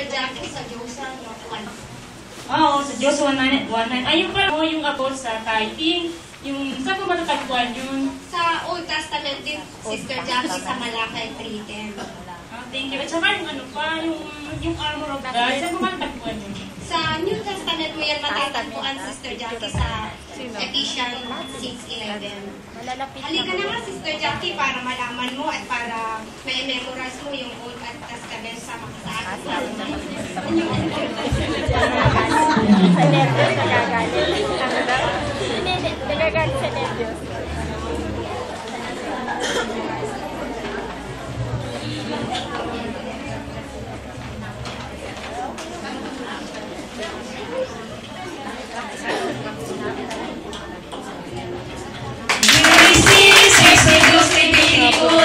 Jackie sa Diyosa, no? Oo, sa Diyos 1:9. Ayun pa yung about sa tithing. Yung saan ko matatagpuan yun? Sa Old Testament din, Sister Jackie, sa Malakay 3:10. Thank you. At saka yung ano pa, yung armor of God. Saan ko matatagpuan yun? Sa New Testament mo yan matatagpuan, Sister Jackie, sa Ephesians 6:11. Halika na nga, Sister Jackie, para malaman mo at para may memorize mo yung Old Testament sa makasaan. Sa nervyos, nagagalit. Hindi, nagagalit sa nervyos.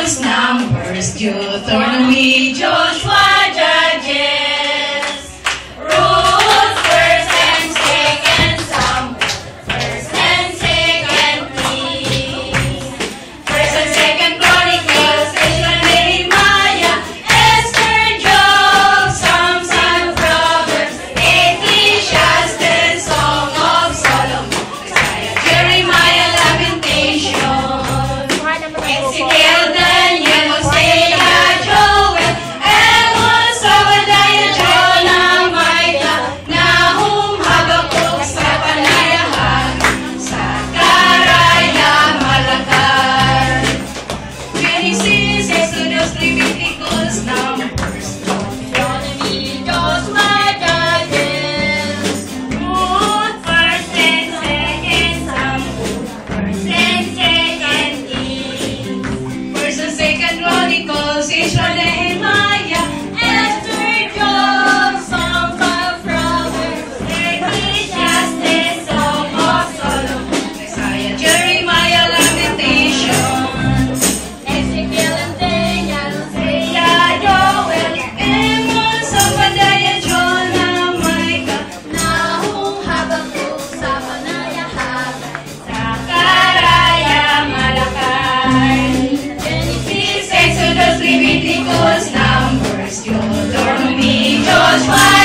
Numbers, Deuteronomy, Joshua, Judges, Ruth, 1st and 2nd Samuel, 1st and 2nd Kings, 1st and 2nd Chronicles, Ezra, Nehemiah, Esther, Job, Psalms and Proverbs, Ecclesiastes, Song of Solomon, Isaiah, Jeremiah, Lamentation, Ezekiel, Daniel, Hosea, Joel, Amos, Obadiah, Jonah, Micah, Nahum, Habakkuk, Zephaniah, Zechariah, Malachi, Genesis, Exodus, Leviticus, Numbers, Deuteronomy, Joshua, Judges, Ruth, 1st and 2nd Samuel, 1st and 2nd Kings, 1st and 2nd Chronicles, Ezra, Nehemiah, Esther, Job, Psalms of Proverbs, Ecclesiastes, Song of Solomon, Isaiah, Jeremiah, Lamentation, Ezekiel and Daniel, Hosea, Joel, Amos, Obadiah, Jonah, Micah, Nahum, Habakkuk, Zephaniah, Zechariah, Malachi, Genesis, Exodus, Leviticus, Numbers, Deuteronomy, Joshua,